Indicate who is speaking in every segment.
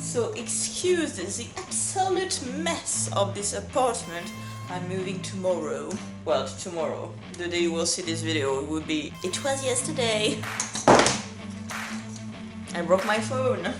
Speaker 1: So excuse the absolute mess of this apartment. I'm moving tomorrow. Well, tomorrow. The day you will see this video would be... It was yesterday. I broke my phone.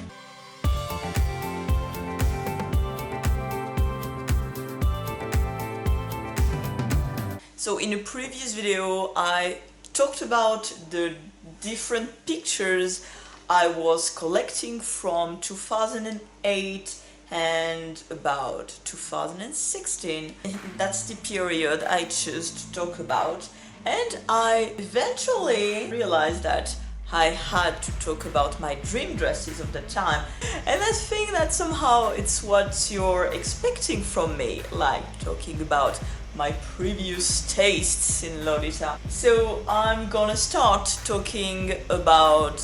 Speaker 1: So in a previous video I talked about the different pictures I was collecting from 2008 and about 2016. That's the period I chose to talk about, and I eventually realized that I had to talk about my dream dresses of the time, and I think that somehow it's what you're expecting from me, like talking about my previous tastes in Lolita. So I'm gonna start talking about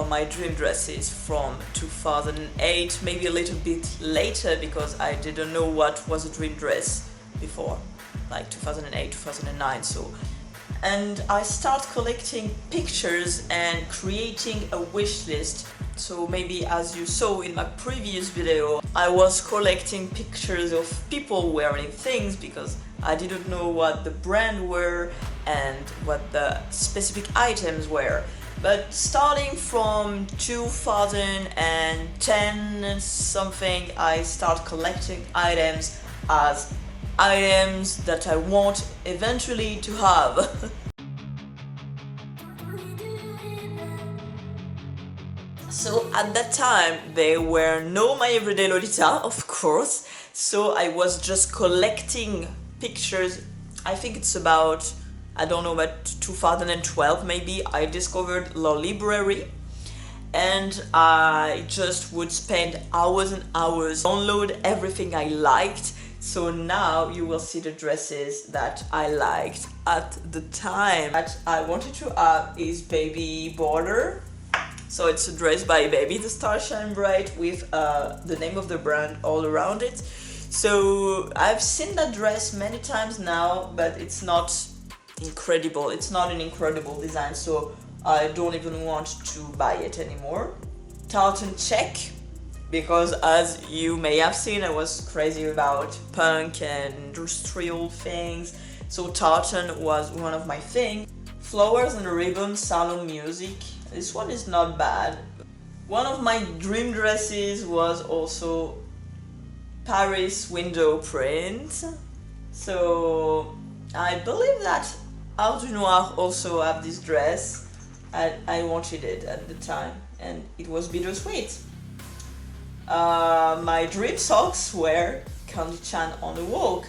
Speaker 1: my dream dresses from 2008, maybe a little bit later because I didn't know what was a dream dress before, like 2008, 2009. And I start collecting pictures and creating a wish list. So maybe as you saw in my previous video, I was collecting pictures of people wearing things because I didn't know what the brand were and what the specific items were. But starting from 2010 something, I start collecting items as items that I want eventually to have. So at that time there were no My Everyday Lolita, of course, so I was just collecting pictures. I think it's about, I don't know, about 2012 maybe, I discovered La Library, and I just would spend hours and hours, download everything I liked. So now you will see the dresses that I liked at the time. That I wanted to have is Baby Border. So it's a dress by Baby, the Star Shine Bright, with the name of the brand all around it. So I've seen that dress many times now, but it's not incredible. It's not an incredible design, so I don't even want to buy it anymore. Tartan check, because as you may have seen, I was crazy about punk and industrial things, so tartan was one of my things. Flowers and ribbons, salon music. This one is not bad. One of my dream dresses was also Paris window print. So I believe that Art du Noir also have this dress. I wanted it at the time and it was bittersweet. My dream socks were Candy Chan on a Walk.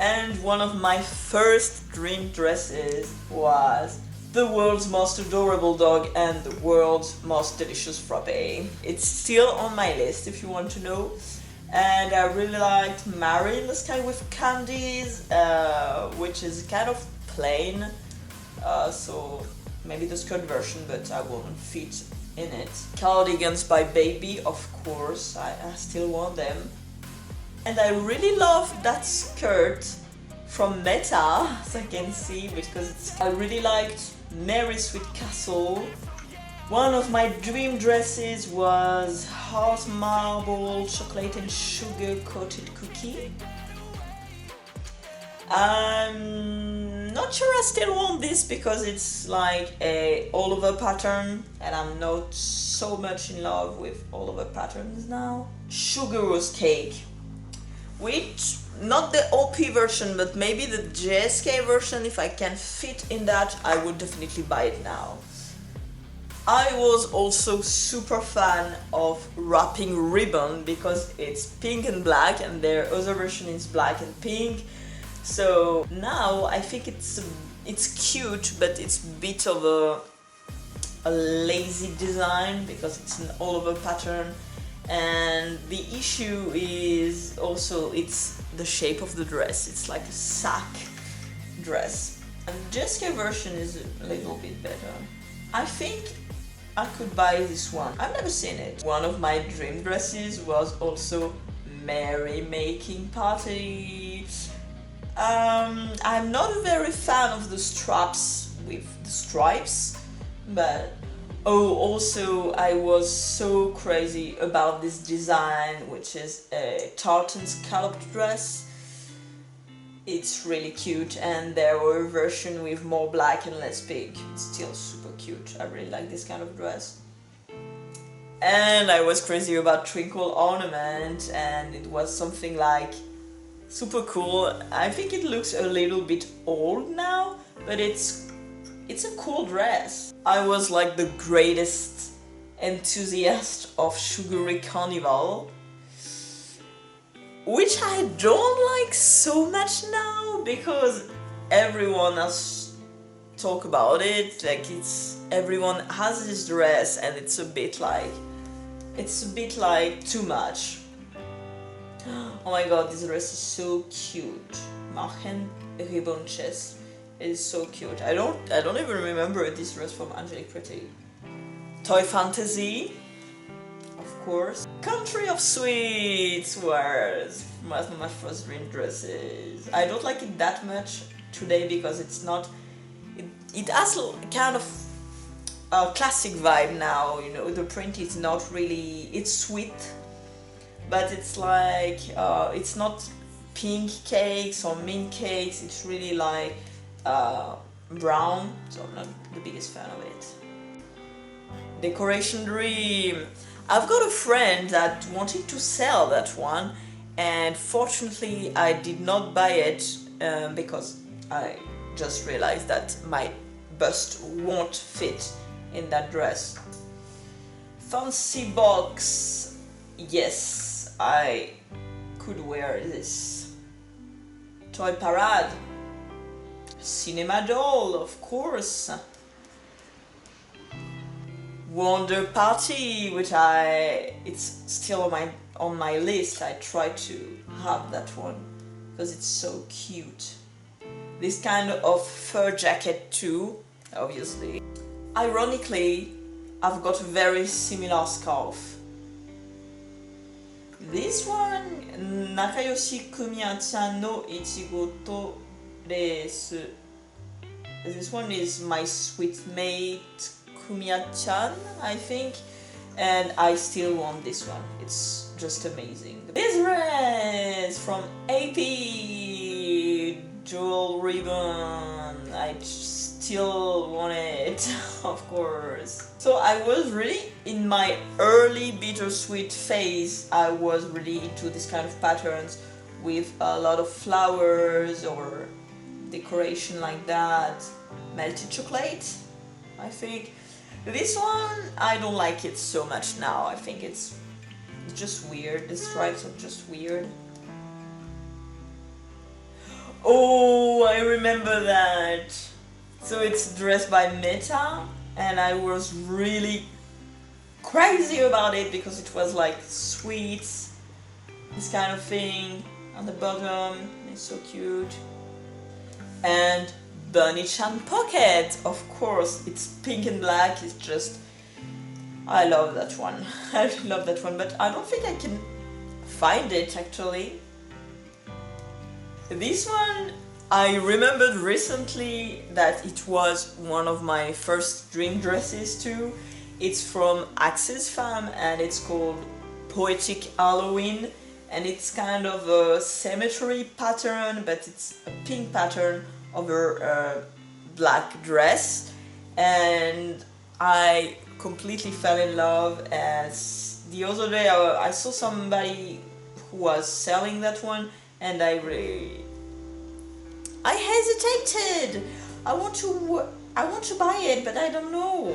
Speaker 1: And one of my first dream dresses was the world's most adorable dog and the world's most delicious frappe. It's still on my list if you want to know. And I really liked Mary in the Sky with Candies, which is kind of plain, so maybe the skirt version, but I won't fit in it. Cardigans by Baby, of course, I still want them. And I really love that skirt from Meta, as I can see, because I really liked Mary Sweet Castle. One of my dream dresses was Heart Marble Chocolate and Sugar Coated Cookie. I'm not sure I still want this because it's like a all over pattern and I'm not so much in love with all over patterns now. Sugar Rose Cake, which, not the OP version, but maybe the JSK version. If I can fit in that, I would definitely buy it now. I was also super fan of wrapping ribbon because it's pink and black and their other version is black and pink. So now I think it's cute, but it's a bit of a lazy design because it's an all over pattern. And the issue is also it's the shape of the dress. It's like a sack dress. And the JSK version is a little bit better. I think I could buy this one. I've never seen it. One of my dream dresses was also Merry Making Party. I'm not a very fan of the straps with the stripes, but Oh, also I was so crazy about this design, which is a tartan scalloped dress. It's really cute, and there were a version with more black and less pink. It's still super cute. I really like this kind of dress. And I was crazy about twinkle ornament, and it was something like super cool. I think it looks a little bit old now, but it's a cool dress. I was like the greatest enthusiast of Sugary Carnival, which I don't like so much now because everyone has talk about it. Like everyone has this dress, and it's a bit like too much. Oh my god, this dress is so cute. Machen ribbon chest. It is so cute. I don't even remember this dress from Angelique Pretty. Toy Fantasy, of course. Country of Sweets was one of my first dream dresses. I don't like it that much today because it's not. It has kind of a classic vibe now. You know, the print is not really. It's sweet, but it's like it's not pink cakes or mint cakes. It's really like brown, so I'm not the biggest fan of it. Decoration Dream. I've got a friend that wanted to sell that one, and fortunately I did not buy it because I just realized that my bust won't fit in that dress. Fancy Box. Yes, I could wear this. Toy Parade. Cinema Doll, of course. Wonder Party, which it's still on my list. I try to have that one because it's so cute. This kind of fur jacket too, obviously. Ironically, I've got a very similar scarf. This one, Nakayoshi Kumiya-chan no Ichigo to Resu. This one is my sweet mate Kumiya-chan, I think, and I still want this one. It's just amazing. This dress from AP Jewel Ribbon. I still want it, of course. So I was really in my early bittersweet phase. I was really into this kind of patterns with a lot of flowers or decoration like that. Melted chocolate, I think. This one, I don't like it so much now. I think it's just weird. The stripes are just weird. Oh, I remember that. So it's dressed by Meta, and I was really crazy about it because it was like sweets, this kind of thing on the bottom. It's so cute. And Bunny-chan Pocket, of course. It's pink and black. It's just, I love that one. I love that one, but I don't think I can find it actually. This one, I remembered recently that it was one of my first dream dresses too. It's from Axis Femme and it's called Poetic Halloween, and it's kind of a cemetery pattern, but it's a pink pattern over a black dress, and I completely fell in love. As the other day I saw somebody who was selling that one, and I hesitated. I want to buy it, but I don't know.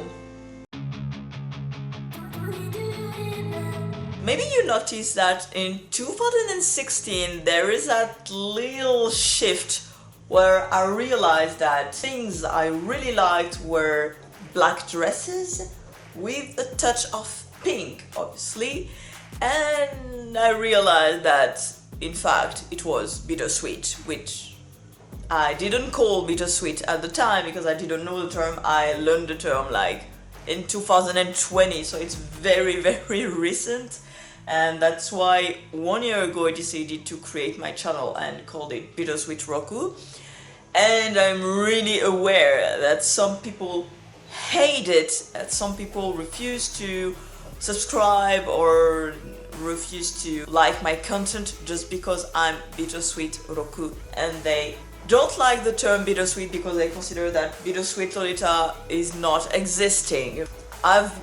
Speaker 1: Maybe you noticed that in 2016 there is that little shift where I realized that things I really liked were black dresses with a touch of pink, obviously, and I realized that in fact it was bittersweet, which I didn't call bittersweet at the time because I didn't know the term. I learned the term like in 2020, so it's very, very recent. And that's why 1 year ago I decided to create my channel and called it Bittersweet Roku. And I'm really aware that some people hate it that some people refuse to subscribe or refuse to like my content just because I'm bittersweet Roku, and they don't like the term bittersweet because they consider that bittersweet Lolita is not existing. I've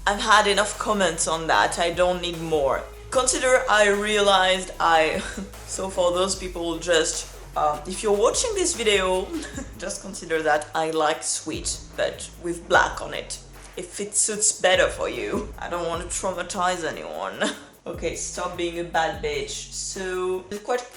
Speaker 1: had enough comments on that, I don't need more. Consider I realized so for those people, just if you're watching this video, just consider that I like sweet, but with black on it. If it suits better for you. I don't want to traumatize anyone. Okay, stop being a bad bitch. So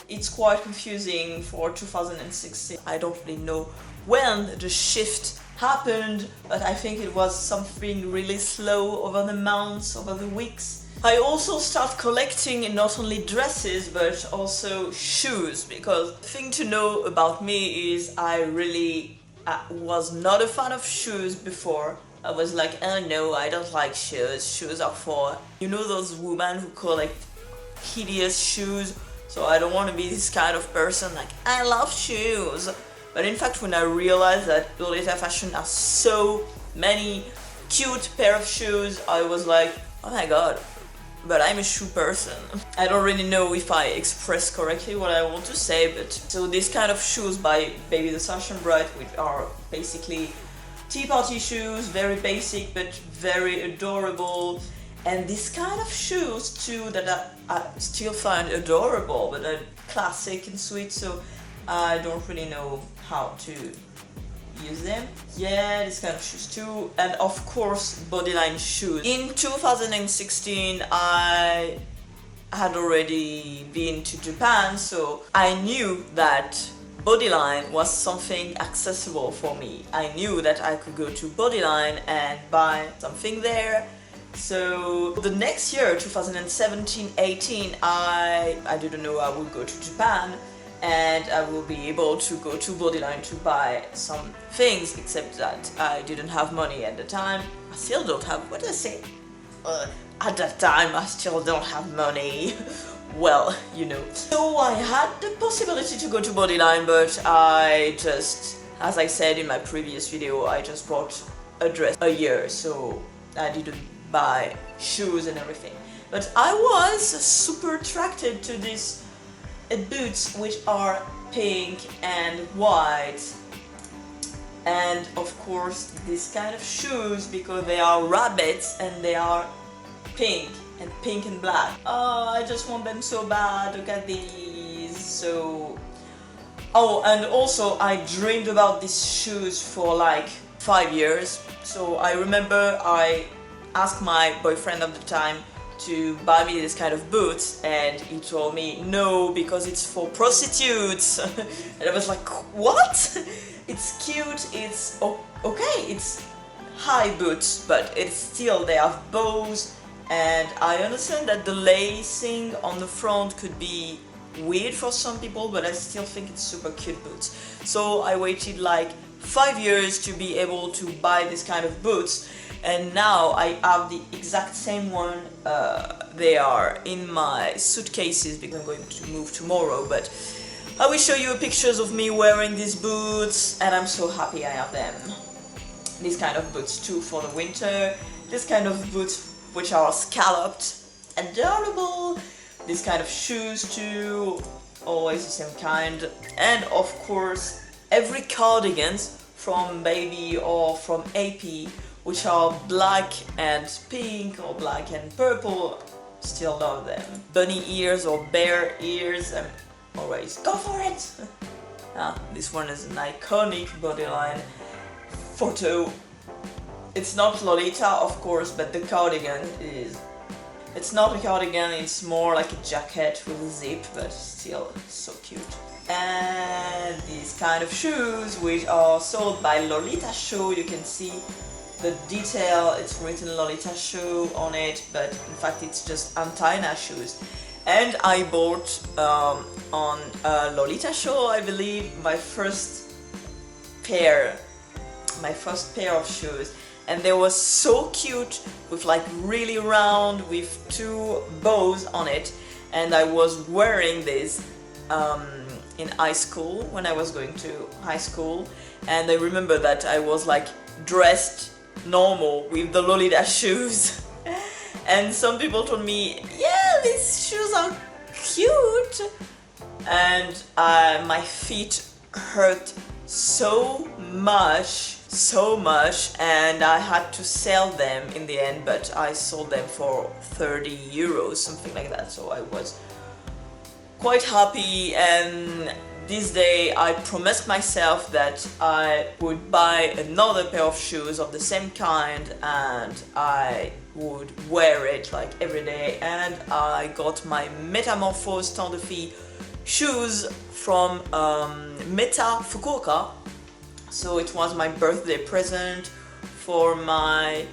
Speaker 1: it's quite confusing for 2016. I don't really know when the shift happened, but I think it was something really slow over the months, over the weeks. I also start collecting not only dresses but also shoes, because the thing to know about me is I really was not a fan of shoes before. I was like, oh no, I don't like shoes. Shoes are for, you know, those women who collect hideous shoes. So I don't want to be this kind of person like, I love shoes. But in fact, when I realized that Lolita fashion has so many cute pair of shoes, I was like, oh my god, but I'm a shoe person. I don't really know if I express correctly what I want to say, but so this kind of shoes by Baby the Fashion Bride, which are basically tea party shoes, very basic but very adorable, and this kind of shoes too that I still find adorable but are classic and sweet, so I don't really know how to use them. Yeah, this kind of shoes too, and of course bodyline shoes. In 2016 I had already been to Japan, so I knew that Bodyline was something accessible for me. I knew that I could go to Bodyline and buy something there. So the next year, 2017-18, I didn't know I would go to Japan and I will be able to go to Bodyline to buy some things, except that I didn't have money at the time. I still don't have, what did I say? At that time I still don't have money. Well, you know. So I had the possibility to go to Bodyline, but I just, as I said in my previous video, I just bought a dress a year, so I didn't buy shoes and everything. But I was super attracted to these boots, which are pink and white, and of course this kind of shoes because they are rabbits and they are pink and black. Oh, I just want them so bad. Look at these. So, oh, and also I dreamed about these shoes for like 5 years. So I remember I asked my boyfriend at the time to buy me this kind of boots, and he told me no, because it's for prostitutes. And I was like, what? It's cute, it's okay, it's high boots, but it's still, they have bows. And I understand that the lacing on the front could be weird for some people, but I still think it's super cute boots. So I waited like 5 years to be able to buy this kind of boots, and now I have the exact same one. They are in my suitcases because I'm going to move tomorrow, but I will show you pictures of me wearing these boots, and I'm so happy I have them. These kind of boots too for the winter. This kind of boots which are scalloped, adorable. This kind of shoes too, always the same kind. And of course every cardigans from Baby or from AP, which are black and pink or black and purple, still love them. Bunny ears or bear ears, always go for it. This one is an iconic Bodyline photo. It's not Lolita, of course, but the cardigan is. It's not a cardigan, it's more like a jacket with a zip, but still so cute. And these kind of shoes, which are sold by Lolita Show, you can see the detail, it's written Lolita Show on it, but in fact it's just Antaina shoes. And I bought on Lolita Show, I believe, my first pair of shoes. And they were so cute, with like really round, with 2 bows on it. And I was wearing this in high school, when I was going to high school. And I remember that I was like dressed normal with the Lolita shoes. And some people told me, yeah, these shoes are cute. And my feet hurt so much, and I had to sell them in the end, but I sold them for 30 euros, something like that, so I was quite happy. And this day I promised myself that I would buy another pair of shoes of the same kind and I would wear it like every day, and I got my Metamorphose Temps de Fille shoes from Meta Fukuoka. So it was my birthday present for my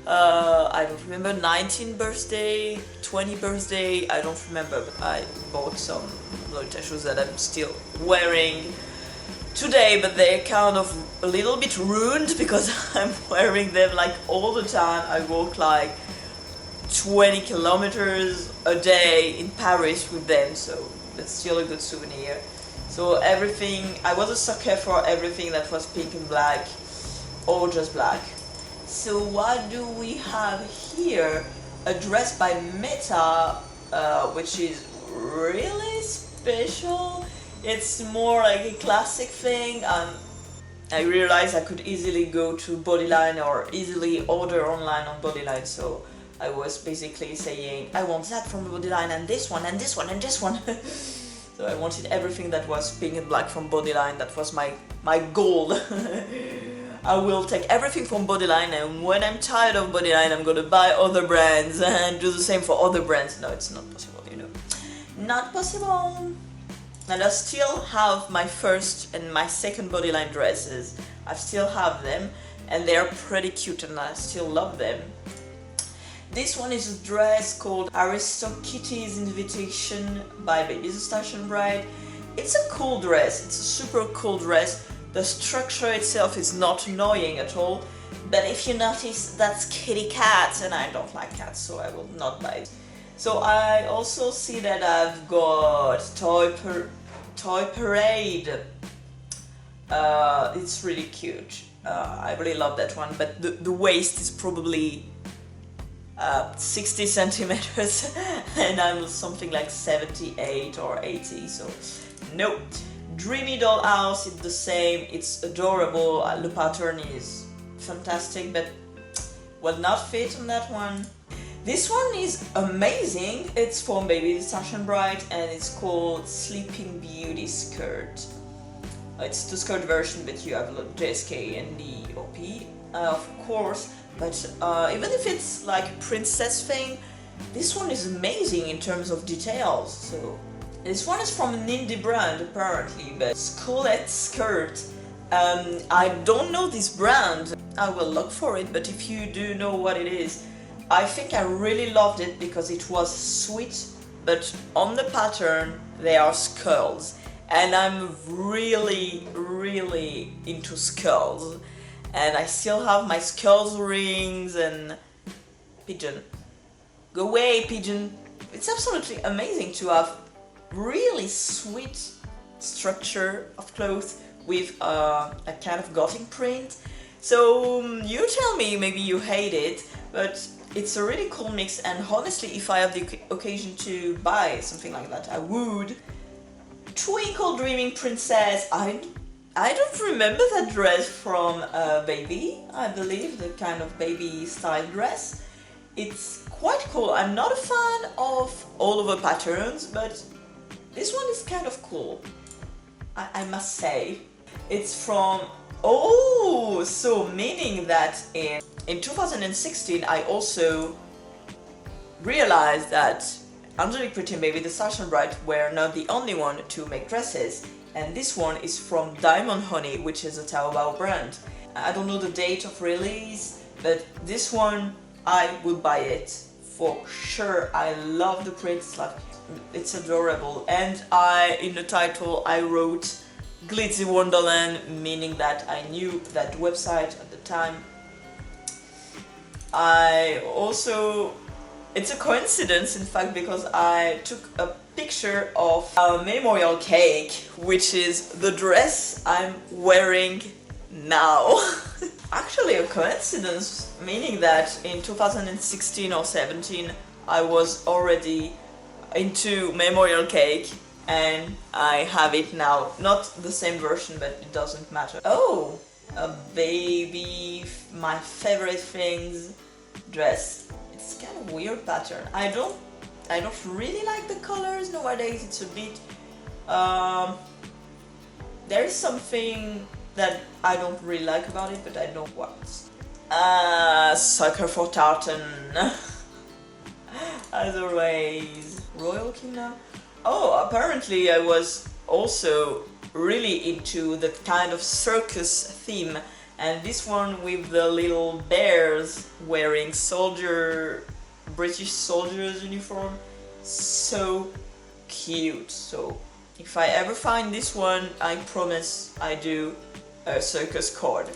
Speaker 1: I don't remember, 19th birthday, 20th birthday, I don't remember, but I bought some Lolita shoes that I'm still wearing today, but they're kind of a little bit ruined because I'm wearing them like all the time. I walk like 20 kilometers a day in Paris with them, so that's still a good souvenir. So everything, I was a sucker for everything that was pink and black, or just black. So what do we have here? A dress by Meta, which is really special. It's more like a classic thing. I realized I could easily go to Bodyline or easily order online on Bodyline, so I was basically saying, I want that from Bodyline, and this one, and this one, and this one. So I wanted everything that was pink and black from Bodyline. That was my goal. I will take everything from Bodyline, and when I'm tired of Bodyline, I'm gonna buy other brands and do the same for other brands. No, it's not possible, you know. Not possible. And I still have my first and my second Bodyline dresses. I still have them, and they're pretty cute, and I still love them. This one is a dress called Aristokitty's Invitation by Baby the Station Bride. It's a cool dress, it's a super cool dress. The structure itself is not annoying at all, but if you notice, that's kitty cat, and I don't like cats, so I will not buy it. So I also see that I've got Toy Parade. It's really cute. I really love that one, but the waist is probably 60 centimeters and I'm something like 78 or 80, so no. Dreamy Dollhouse, it's the same, it's adorable, the pattern is fantastic, but will not fit on that one. This one is amazing, it's from Baby the Station Bride and it's called Sleeping Beauty skirt. It's the skirt version, but you have the JSK and the OP, of course, but even if it's like a princess thing, this one is amazing in terms of details. So this one is from an indie brand apparently, but Scolette skirt. I don't know this brand, I will look for it, but if you do know what it is, I think I really loved it because it was sweet, but on the pattern they are skulls, and I'm really into skulls, and I still have my skulls rings. And pigeon, go away pigeon. It's absolutely amazing to have really sweet structure of clothes with a kind of gothic print. So you tell me, maybe you hate it, but it's a really cool mix, and honestly, if I have the occasion to buy something like that, I would. Twinkle Dreaming Princess, I don't remember that dress from Baby, I believe, the kind of baby style dress. It's quite cool. I'm not a fan of all of the patterns, but this one is kind of cool, I must say. It's from, oh, so meaning that in 2016 I also realized that Angelique Pretty and Baby the Station Bride were not the only one to make dresses, and this one is from Diamond Honey, which is a Taobao brand. I don't know the date of release, but this one I would buy it for sure. I love the print, it's adorable, and in the title I wrote Glitzy Wonderland, meaning that I knew that website at the time. It's a coincidence, in fact, because I took a picture of our memorial cake, which is the dress I'm wearing now. actually a coincidence, meaning that in 2016 or 17 I was already into memorial cake and I have it now. Not the same version, but it doesn't matter. Oh, a baby, my favorite things dress. It's kind of weird pattern. I don't really like the colors nowadays. It's a bit there is something that I don't really like about it, but I don't know what. Sucker for tartan. As always. Royal Kingdom. Oh, apparently I was also really into the kind of circus theme, and this one with the little bears wearing British soldiers uniform. So cute. So if I ever find this one, I promise I do a circus card.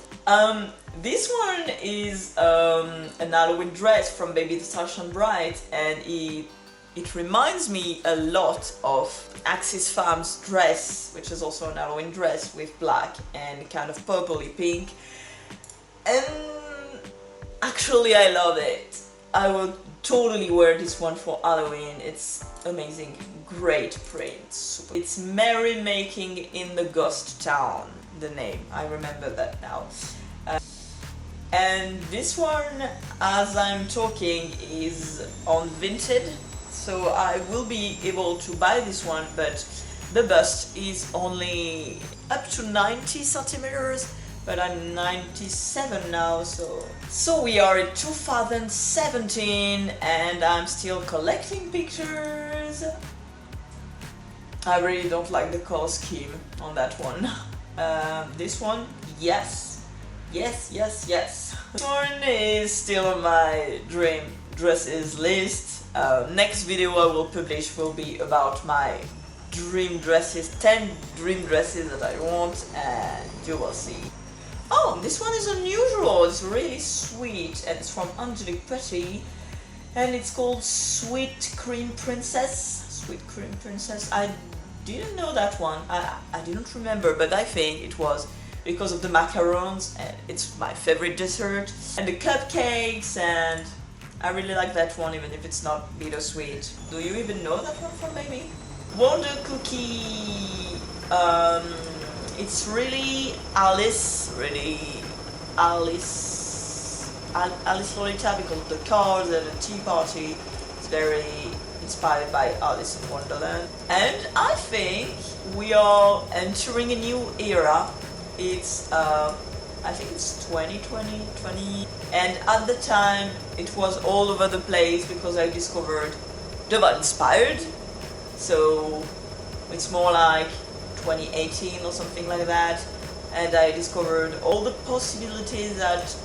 Speaker 1: This one is an Halloween dress from Baby the Starshine Bright, and it reminds me a lot of Axis Farm's dress, which is also an Halloween dress with black and kind of purpley pink. And actually I love it. I will totally wear this one for Halloween. It's amazing, great print. It's Merrymaking in the Ghost Town, the name, I remember that now. And this one, as I'm talking, is on Vinted, so I will be able to buy this one, but the bust is only up to 90 centimeters, but I'm 97 now, so we are in 2017 and I'm still collecting pictures. I really don't like the color scheme on that one. This one, yes. Yes. This one is still on my dream dresses list. Next video I will publish will be about my dream dresses, 10 dream dresses that I want, and you will see. Oh, this one is unusual, it's really sweet, and it's from Angelique Petit, and it's called Sweet Cream Princess. Sweet Cream Princess. I didn't know that one. I didn't remember, but I think it was because of the macarons, and it's my favorite dessert, and the cupcakes, and I really like that one even if it's not bittersweet. Do you even know that one from maybe? Wonder Cookie. It's really Alice Lolita, because of the cards and the tea party. It's very inspired by Alice in Wonderland. And I think we are entering a new era. It's I think it's 2020, and at the time it was all over the place because I discovered Deva inspired, so it's more like 2018 or something like that, and I discovered all the possibilities that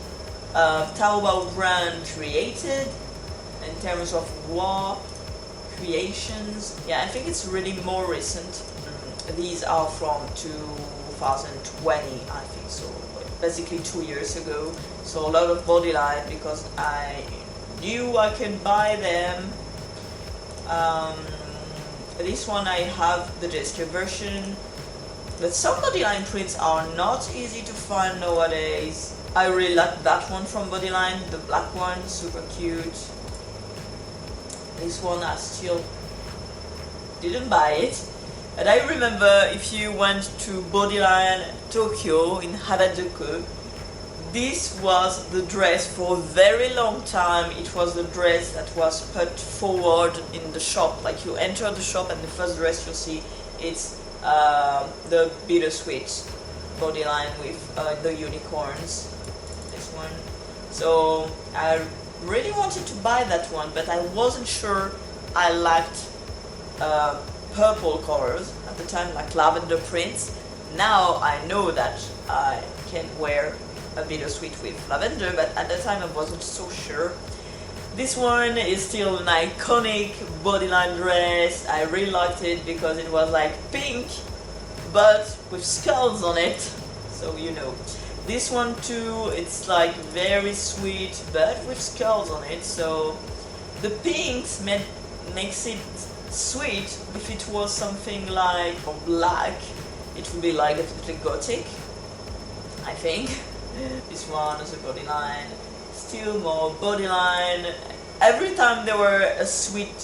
Speaker 1: Taobao brand created in terms of war creations. Yeah, I think it's really more recent. These are from 2020, I think, so basically 2 years ago. So a lot of bodyline because I knew I can buy them. This one I have the gesture version, but some bodyline prints are not easy to find nowadays. I really like that one from Bodyline, the black one, super cute. This one I still didn't buy it, but I remember if you went to Bodyline Tokyo in Harajuku, this was the dress for a very long time. It was the dress that was put forward in the shop, like you enter the shop and the first dress you see, it's the bittersweet Bodyline with the unicorns, this one. So I really wanted to buy that one, but I wasn't sure I liked purple colors at the time, like lavender prints. Now I know that I can wear a bittersweet with lavender, but at the time I wasn't so sure. This one is still an iconic Bodyline dress. I really liked it because it was like pink but with skulls on it, so you know. This one too, it's like very sweet but with skulls on it, so the pinks makes it sweet. If it was something like black, it would be like a little gothic, I think. This one is a bodyline, still more bodyline. Every time there were a sweet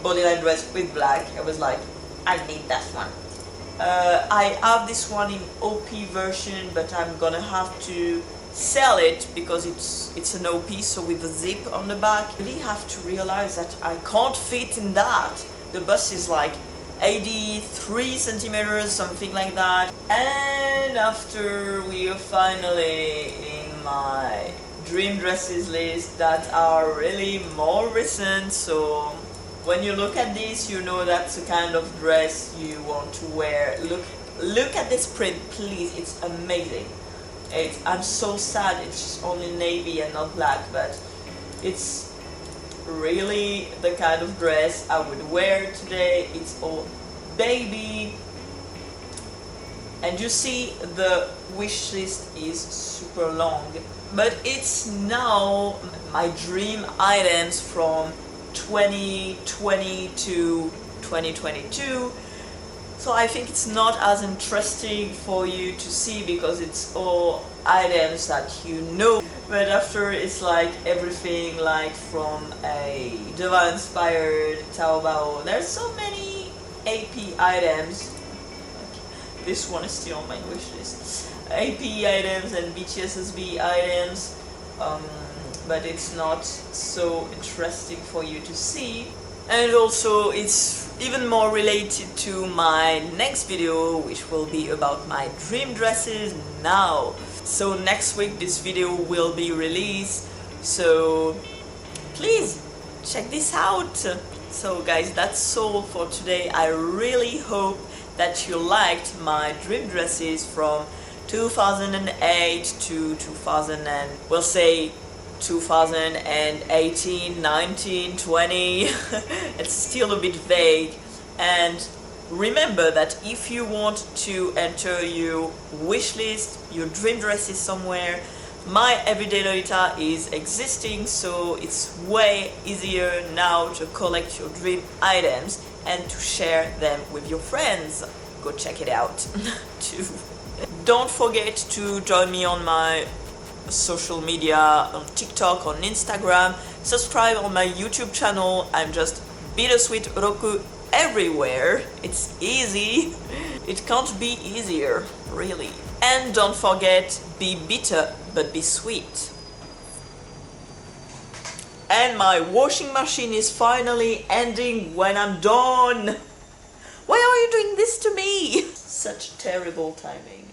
Speaker 1: bodyline dress with black, I was like, I need that one. I have this one in OP version, but I'm gonna have to sell it because it's an OP, so with a zip on the back. I really have to realize that I can't fit in that. The bust is like 83 centimeters, something like that. And after we are finally in my dream dresses list that are really more recent, so when you look at this, you know that's the kind of dress you want to wear. Look at this print, please, it's amazing. I'm so sad it's only navy and not black, but it's really the kind of dress I would wear today. It's all baby. And you see the wish list is super long, but it's now my dream items from 2020 to 2022. So I think it's not as interesting for you to see because it's all items that you know. But after it's like everything like from a Deva inspired Taobao. There's so many AP items. This one is still on my wish list. AP items and BTSSB items. But it's not so interesting for you to see. And also it's even more related to my next video, which will be about my dream dresses now. So next week this video will be released, so please check this out. So guys, that's all for today. I really hope that you liked my dream dresses from 2008 to 2000 and we'll say 2018, 19, 20. It's still a bit vague. And remember that if you want to enter your wish list, your dream dresses somewhere, my Everyday Lolita is existing, so it's way easier now to collect your dream items and to share them with your friends. Go check it out too. Don't forget to join me on my social media, on TikTok, on Instagram. Subscribe on my YouTube channel. I'm just Bittersweet Roku everywhere. It's easy. It can't be easier, really. And don't forget, be bitter but be sweet. And my washing machine is finally ending when I'm done. Why are you doing this to me? Such terrible timing.